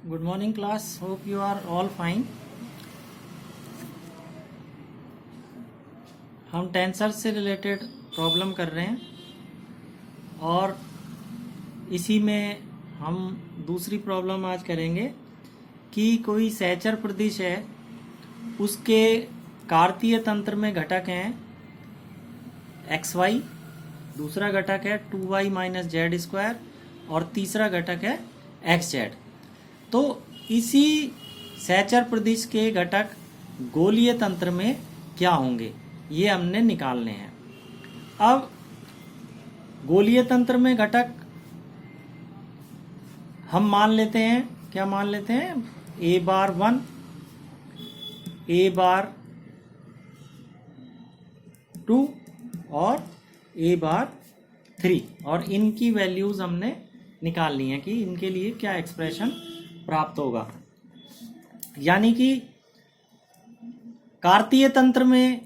Good morning class. Hope you are all fine. हम tensor से related problem कर रहे हैं और इसी में हम दूसरी प्रॉब्लम आज करेंगे कि कोई सहचर प्रदिश है, उसके कार्तीय तंत्र में घटक हैं xy, दूसरा घटक है 2y माइनस जेड स्क्वायर और तीसरा घटक है xz। तो इसी सहचर प्रदिश के घटक गोलीय तंत्र में क्या होंगे ये हमने निकालने हैं। अब गोलीय तंत्र में घटक हम मान लेते हैं, क्या मान लेते हैं, a बार 1, a बार 2 और a बार 3 और इनकी वैल्यूज हमने निकालनी है कि इनके लिए क्या एक्सप्रेशन प्राप्त होगा। यानी कि कार्तीय तंत्र में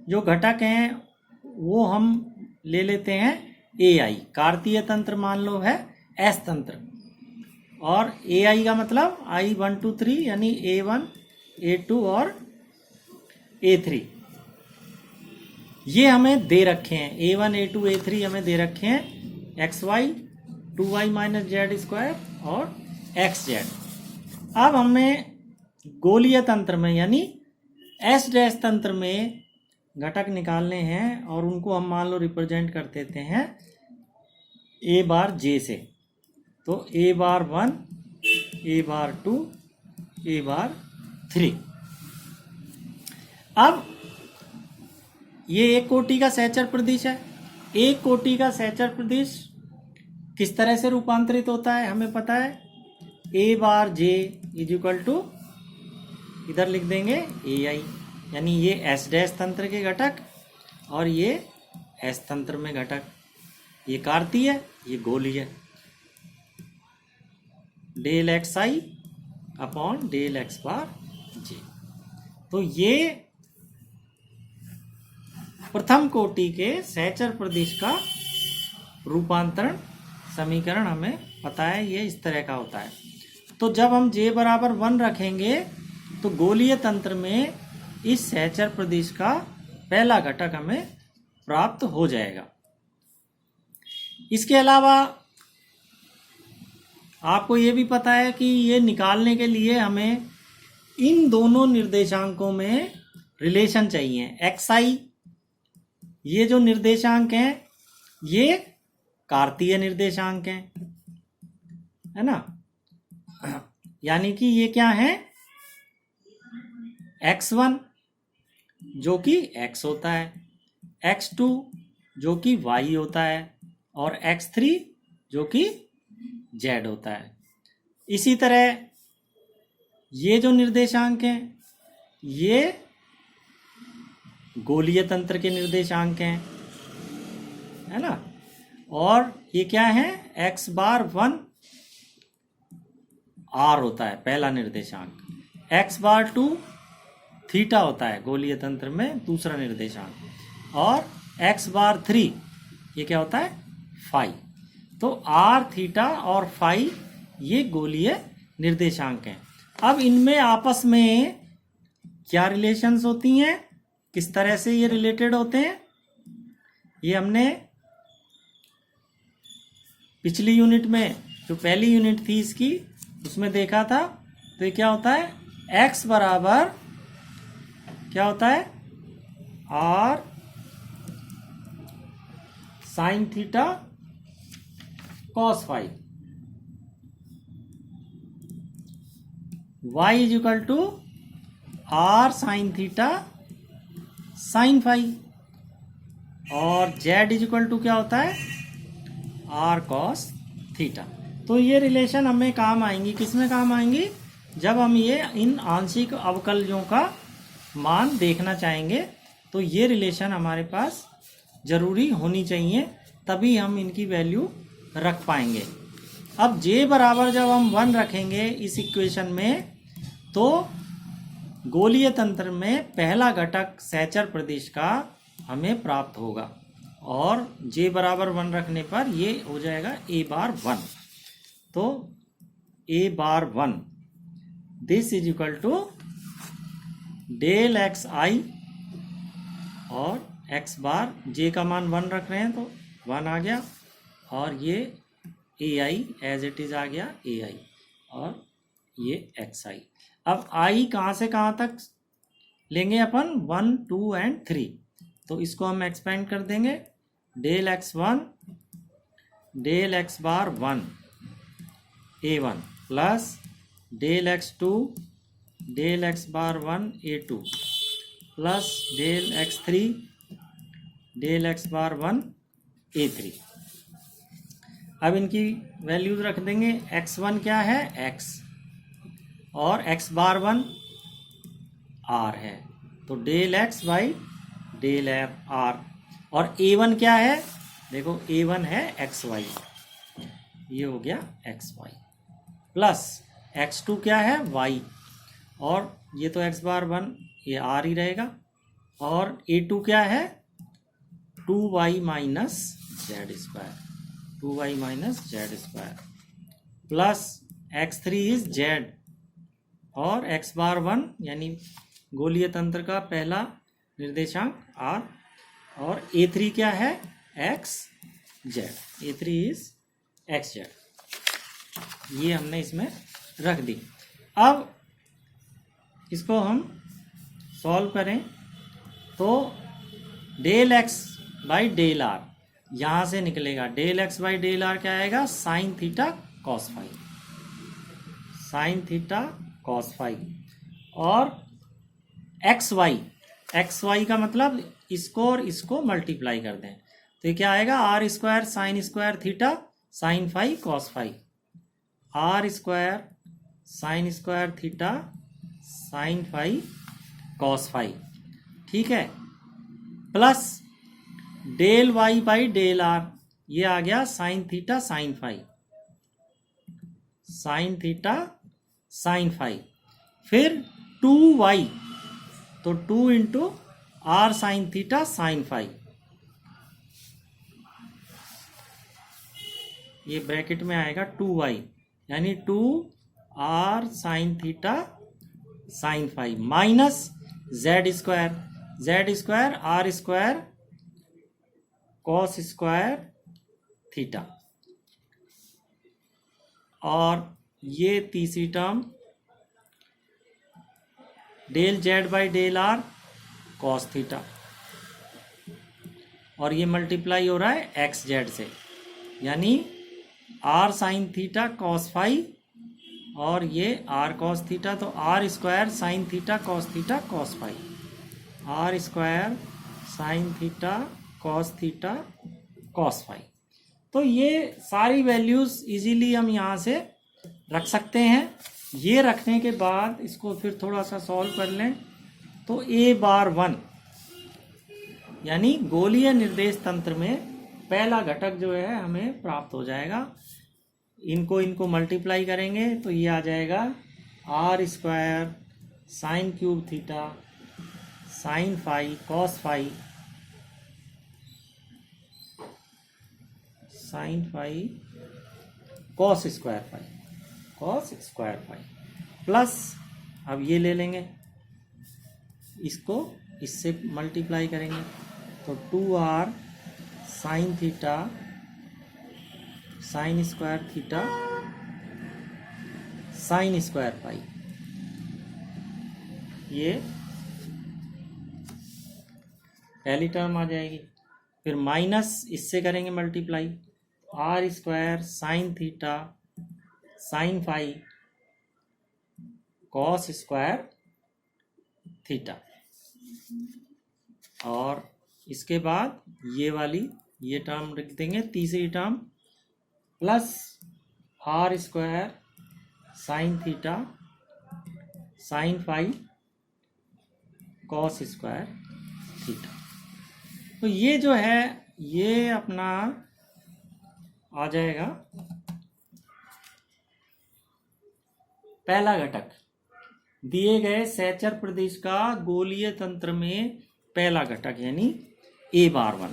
जो घटक हैं वो हम ले लेते हैं ai, कार्तीय तंत्र मान लो है s तंत्र, और ai का मतलब i1 2 3 यानी a1 a2 और a3 ये हमें दे रखे हैं। a1 a2 a3 हमें दे रखे हैं xy 2y minus z square और xz। अब हमें गोलीय तंत्र में यानी एस डैश तंत्र में घटक निकालने हैं और उनको हम मान लो रिप्रेजेंट कर देते हैं a बार j से। तो a bar 1, a bar 2, a बार 3। अब ये एक कोटि का सहचर प्रदिश है। एक कोटि का सहचर प्रदिश किस तरह से रूपांतरित होता है हमें पता है। a bar j is equal to, इधर लिख देंगे ai, यानी ये एस डैश तंत्र के घटक और ये एस तंत्र में घटक, ये कार्तीय ये गोलीय, डेल एक्स आई अपॉन डेल एक्स बार जे। तो ये प्रथम कोटि के सहचर प्रदिश का रूपांतरण समीकरण हमें पता है, ये इस तरह का होता है। तो जब हम j बराबर 1 रखेंगे तो गोलीय तंत्र में इस सहचर प्रदिश का पहला घटक हमें प्राप्त हो जाएगा। इसके अलावा आपको ये भी पता है कि ये निकालने के लिए हमें इन दोनों निर्देशांकों में रिलेशन चाहिए। xi ये जो निर्देशांक हैं ये कार्तीय निर्देशांक हैं, है ना, यानी कि ये क्या है, x1 जो कि x होता है, x2 जो कि y होता है और x3 जो कि z होता है। इसी तरह ये जो निर्देशांक हैं ये गोलीय तंत्र के निर्देशांक हैं, है ना, और ये क्या है, x बार 1 r होता है पहला निर्देशांक, x बार 2 थीटा होता है गोलीय तंत्र में दूसरा निर्देशांक, और x बार 3 ये क्या होता है, फाई। तो r थीटा और फाई ये गोलीय निर्देशांक हैं। अब इनमें आपस में क्या रिलेशंस होती हैं, किस तरह से ये रिलेटेड होते हैं, ये हमने पिछली यूनिट में जो पहली यूनिट थी इसकी उसमें देखा था। तो ये क्या होता है, x बराबर क्या होता है, r sine theta cos phi, y is equal to r sine theta sine phi, और z इज इक्वल टू क्या होता है, r कॉस थीटा। तो ये रिलेशन हमें काम आएंगी, किसमें काम आएंगी, जब हम ये इन आंशिक अवकलजों का मान देखना चाहेंगे। तो ये रिलेशन हमारे पास जरूरी होनी चाहिए, तभी हम इनकी वैल्यू रख पाएंगे। अब j बराबर जब हम 1 रखेंगे इस इक्वेशन में तो गोलीय तंत्र में पहला घटक सहचर प्रदिश का हमें प्राप्त होगा, और j बराबर 1 रखने पर ये हो जाएगा a बार 1। तो a bar 1 this is equal to del x i, और एक्स बार जे का मान 1 रख रहे हैं तो 1 आ गया, और ये ए आई एज इट इज आ गया ए आई, और ये एक्स आई। अब आई कहाँ से कहाँ तक लेंगे अपन, 1 2 एंड 3, तो इसको हम एक्सपेंड कर देंगे। Del x 1 del x bar 1 A1 plus del x 2 del x bar 1 A2 plus del x 3 del x bar 1 A3। अब इनकी वैल्यूज रख देंगे। x1 क्या है, x, और x बार 1 r है, तो del x by del r। और a1 क्या है, देखो a1 है xy, ये हो गया xy, प्लस x2 क्या है y, और ये तो x बार 1 ये r ही रहेगा, और a2 क्या है 2y minus z square, 2y minus z square, plus x3 is z, और x बार 1 यानी गोलीय तंत्र का पहला निर्देशांक r, और a3 क्या है xz, a3 इज xz। ये हमने इसमें रख दी। अब इसको हम सॉल्व करें तो del x by del r यहाँ से निकलेगा, del x by del r क्या आएगा, sine theta cos phi, sine theta cos phi, और एक्स वाई का मतलब इसको और इसको मल्टीप्लाई कर दें तो ये क्या आएगा, r square sine square theta sine phi cos phi, r square sine square theta sine phi cos phi, ठीक है, plus del y by del r, ये आ गया sine theta sine phi, sine theta sine phi, फिर 2y, तो 2 into r sine theta sine phi, ये bracket में आएगा 2y, यानी 2 r sine theta sine phi, minus z square r square cos square theta, और ये तीसरी term del z by del r cos theta, और ये मल्टीप्लाई हो रहा है एक्स जेड से, यानी r sine theta cos phi, और ये आर कॉस थीटा, तो r square sine theta cos phi, r square sine theta cos phi. तो ये सारी वैल्यूज इजीली हम यहाँ से रख सकते हैं। ये रखने के बाद इसको फिर थोड़ा सा सॉल्व कर लें तो a बार 1 यानी गोलीय निर्देश तंत्र में पहला घटक जो है हमें प्राप्त हो जाएगा। इनको मल्टीप्लाई करेंगे तो ये आ जाएगा r square sine cube theta sine phi cos phi sine phi cos square phi, plus अब ये ले लेंगे, इसको इससे मल्टीप्लाई करेंगे तो 2r sine theta sine square theta sine square phi, ये पहली टर्म आ जाएगी। फिर माइनस इससे करेंगे multiply, r square sine theta sine phi cos square theta, और इसके बाद ये वाली ये टर्म लिख देंगे तीसरी term, plus r square sine theta sine phi cos square theta. तो ये जो है ये अपना आ जाएगा पहला घटक, दिए गए सहचर प्रदेश का गोलीय तंत्र में पहला घटक यानी a बार 1।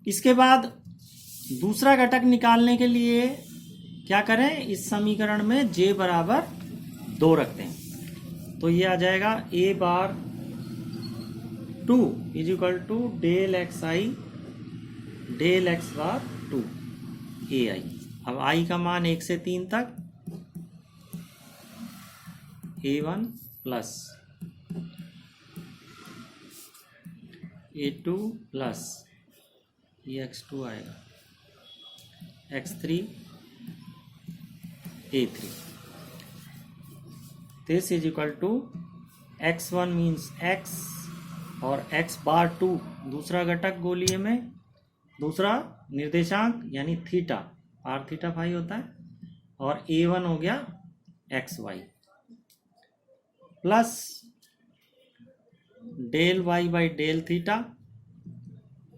इसके बाद दूसरा घटक निकालने के लिए क्या करें, इस समीकरण में j बराबर 2 रखते हैं, तो ये आ जाएगा a bar 2 is equal to del x i del x bar 2 a i. अब i का मान 1 से 3 तक a1 प्लस a2 प्लस ये x2 आएगा x3 a3। This is equal to x1 means x और x बार 2 दूसरा घटक गोलीय में, दूसरा निर्देशांक यानी थीटा आर थीटा फाई होता है, और a1 हो गया xy plus del y by del theta,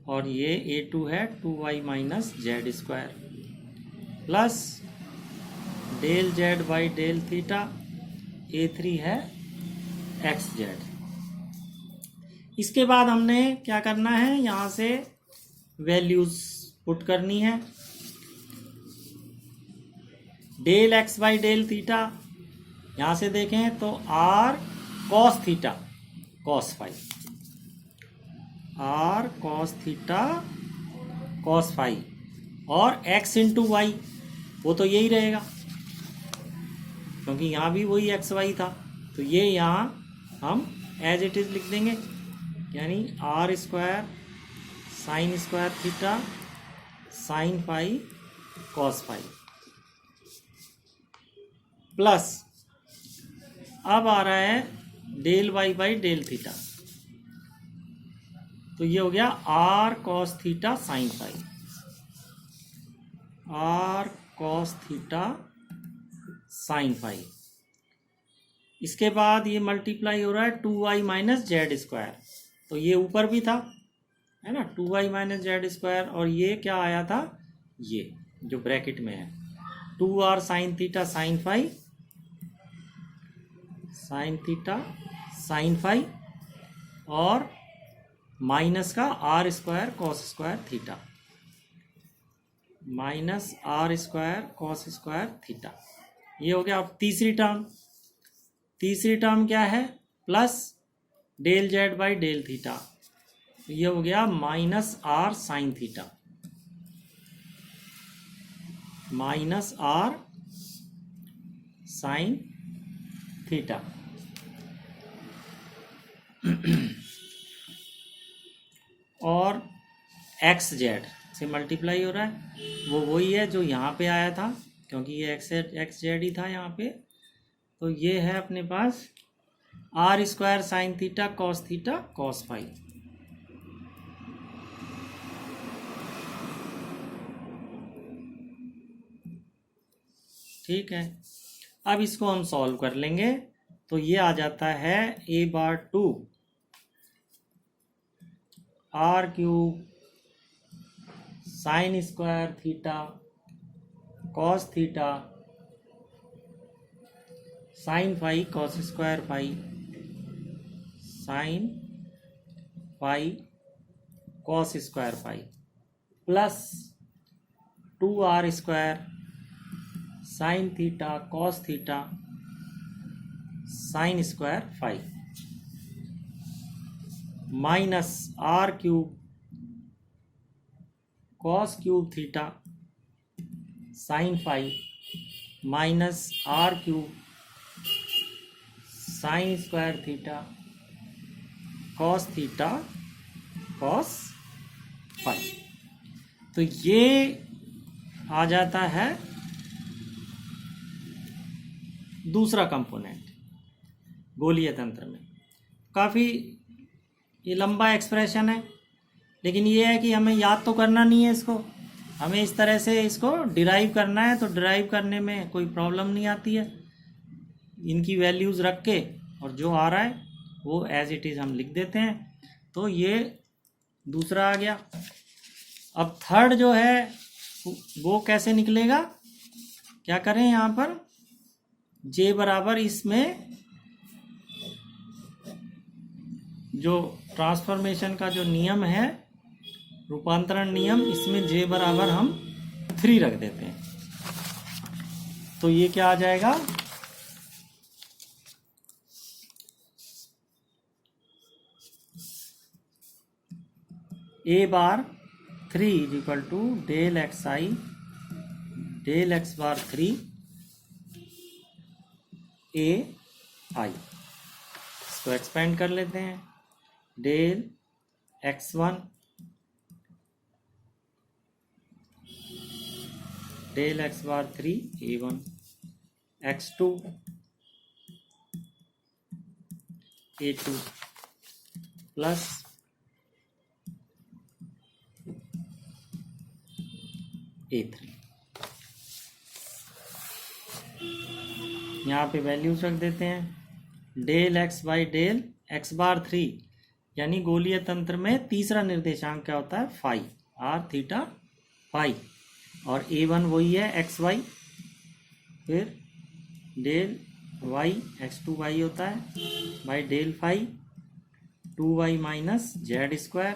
और ये a2 है 2y minus z square plus del z by del theta, a3 है एक्स जेड। इसके बाद हमने क्या करना है, यहाँ से वैल्यूज पुट करनी है। Del x by del theta यहाँ से देखें तो r cos theta cos phi, r cos theta cos phi, और एक्स इंटू वाई वो तो यही रहेगा क्योंकि यहाँ भी वही एक्स वाई था, तो ये यहाँ हम एज इट इज लिख देंगे, यानी r square sine square theta sine phi cos phi plus अब आ रहा है del y by del theta, तो ये हो गया r cos theta sine phi, r cos theta sine phi. इसके बाद ये मल्टीप्लाई हो रहा है 2y माइनस जेड स्क्वायर, तो ये ऊपर भी था है ना 2y माइनस जेड स्क्वायर, और ये क्या आया था, ये जो ब्रैकेट में है 2r sine theta sine phi sine theta sine phi, और माइनस का r square cos square theta minus r square cos square theta. ये हो गया। अब तीसरी टर्म क्या है, plus del z by del theta, तो ये हो गया minus r sine theta, minus r sine theta. और एक्स जेड से मल्टीप्लाई हो रहा है, वो वही है जो यहाँ पे आया था क्योंकि ये एक्स जेड ही था यहाँ पे, तो ये है अपने पास r square sine theta cos phi. ठीक है, अब इसको हम सॉल्व कर लेंगे, तो ये आ जाता है a bar 2 r cube sine square theta cos theta sine phi cos square phi sine phi cos square phi plus 2r square sine theta cos theta sine square phi minus r cube cos cube theta sine phi minus r cube sine square theta cos phi. तो ये आ जाता है दूसरा component गोलीय तंत्र में। काफ़ी ये लंबा एक्सप्रेशन है, लेकिन ये है कि हमें याद तो करना नहीं है इसको, हमें इस तरह से इसको डिराइव करना है, तो डिराइव करने में कोई प्रॉब्लम नहीं आती है। इनकी वैल्यूज़ रख के और जो आ रहा है वो एज इट इज़ हम लिख देते हैं। तो ये दूसरा आ गया। अब थर्ड जो है वो कैसे निकलेगा, क्या करें, यहाँ पर जे बराबर इसमें जो ट्रांसफॉर्मेशन का जो नियम है, रूपांतरण नियम, इसमें जे बराबर हम 3 रख देते हैं। तो ये क्या आ जाएगा, a bar 3 is equal to del x i del x bar 3 a i. इसको एक्सपेंड कर लेते हैं, del x1 del x bar 3 a1 x2 a2 plus a3। यहाँ पे वैल्यूज रख देते हैं, del x by del x bar 3 यानी गोलीय तंत्र में तीसरा निर्देशांक क्या होता है, फाई, आर थीटा फाई, और a1 वही है एक्स वाई, फिर डेल वाई x2 वाई होता है by del phi 2y minus z square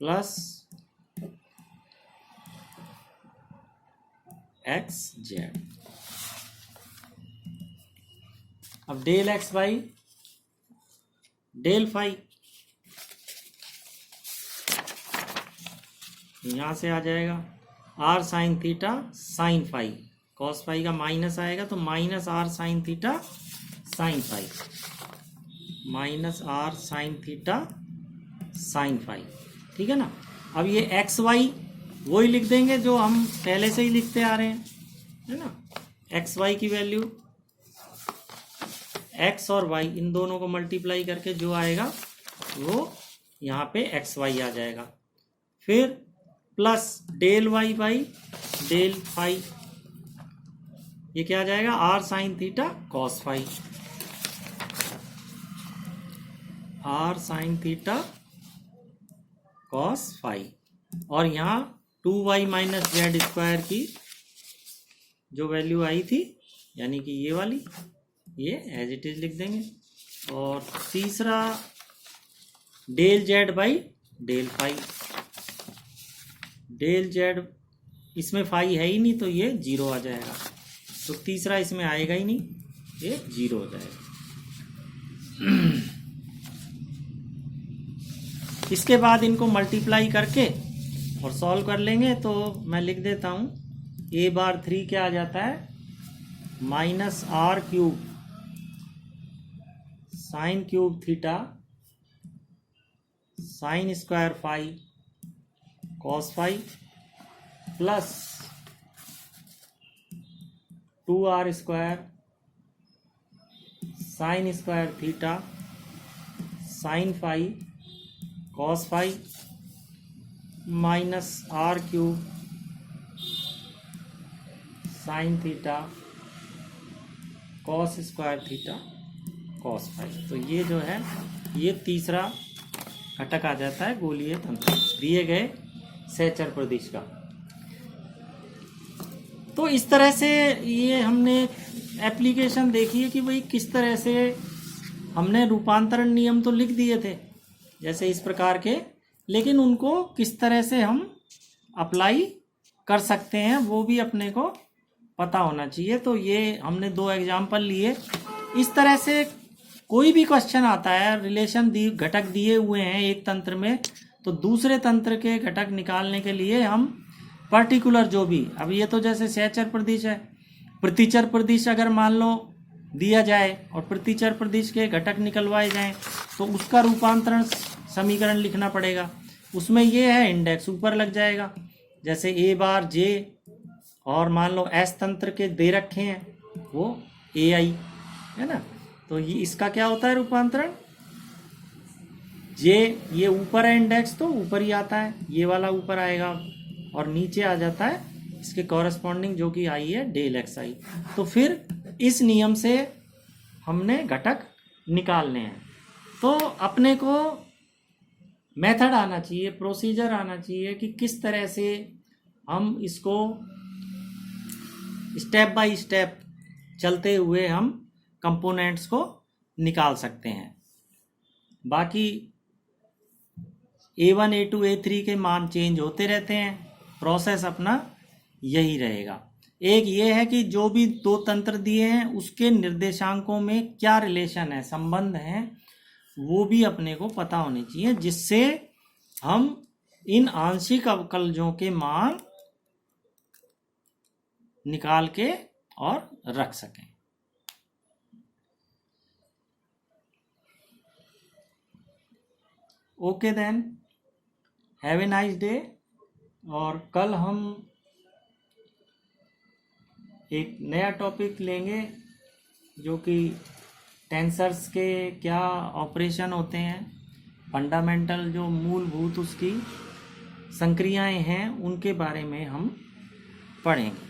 plus x z. अब del x by del phi यहां से आ जाएगा r sine theta sine phi, cos phi का माइनस आएगा तो minus r sine theta sine phi, minus r sine theta sine phi, ठीक है ना। अब ये एक्स वाई वही लिख देंगे जो हम पहले से ही लिखते आ रहे हैं, है ना। एक्स वाई की वैल्यू एक्स और वाई इन दोनों को मल्टीप्लाई करके जो आएगा वो यहाँ पे एक्स वाई आ जाएगा, फिर plus del y by del phi, ये क्या आ जाएगा, r sine theta cos phi, r sine theta cos phi, और यहाँ 2y माइनस जेड स्क्वायर की जो वैल्यू आई थी यानी कि ये वाली, ये एज इट इज लिख देंगे, और तीसरा del z by del phi, del z इसमें फाई है ही नहीं तो ये जीरो आ जाएगा, तो तीसरा इसमें आएगा ही नहीं, ये जीरो हो जाएगा। इसके बाद इनको मल्टीप्लाई करके और सॉल्व कर लेंगे, तो मैं लिख देता हूँ ए बार 3 क्या आ जाता है, minus r cube sine cube theta sine square phi cos phi plus 2r square sine square theta sine phi cos phi minus r cube sine theta cos square theta cos phi. तो ये जो है ये तीसरा घटक आ जाता है गोलीय तंत्र दिए गए सहचर प्रदिश का। तो इस तरह से ये हमने एप्लीकेशन देखी है कि भाई किस तरह से हमने रूपांतरण नियम तो लिख दिए थे जैसे इस प्रकार के, लेकिन उनको किस तरह से हम अप्लाई कर सकते हैं वो भी अपने को पता होना चाहिए। तो ये हमने 2 एग्जाम्पल लिए। इस तरह से कोई भी क्वेश्चन आता है, रिलेशन घटक दिए हुए हैं एक तंत्र में, तो दूसरे तंत्र के घटक निकालने के लिए हम पर्टिकुलर जो भी, अब ये तो जैसे सहचर प्रदिश है, प्रतिचर प्रदिश अगर मान लो दिया जाए और प्रतिचर प्रदिश के घटक निकलवाए जाएं तो उसका रूपांतरण समीकरण लिखना पड़ेगा। उसमें ये है इंडेक्स ऊपर लग जाएगा, जैसे ए बार जे और मान लो एस तंत्र के दे रखे हैं वो ए आई है ना, तो ये इसका क्या होता है रूपांतरण, जे ये ऊपर है इंडेक्स तो ऊपर ही आता है, ये वाला ऊपर आएगा और नीचे आ जाता है इसके कॉरेस्पॉन्डिंग जो कि आई है डेल एक्स आई। तो फिर इस नियम से हमने घटक निकालने हैं। तो अपने को मेथड आना चाहिए, प्रोसीजर आना चाहिए कि किस तरह से हम इसको स्टेप बाय स्टेप चलते हुए हम कंपोनेंट्स को निकाल सकते हैं। बाकी A1, A2, A3 के मान चेंज होते रहते हैं, प्रोसेस अपना यही रहेगा। एक ये है कि जो भी दो तंत्र दिए हैं उसके निर्देशांकों में क्या रिलेशन है, संबंध है, वो भी अपने को पता होनी चाहिए, जिससे हम इन आंशिक अवकलजों के मान निकाल के और रख सकें। Okay then, have a nice day. और कल हम एक नया टॉपिक लेंगे जो कि टेंसर्स के क्या ऑपरेशन होते हैं, फंडामेंटल जो मूलभूत उसकी संक्रियाएं हैं उनके बारे में हम पढ़ेंगे।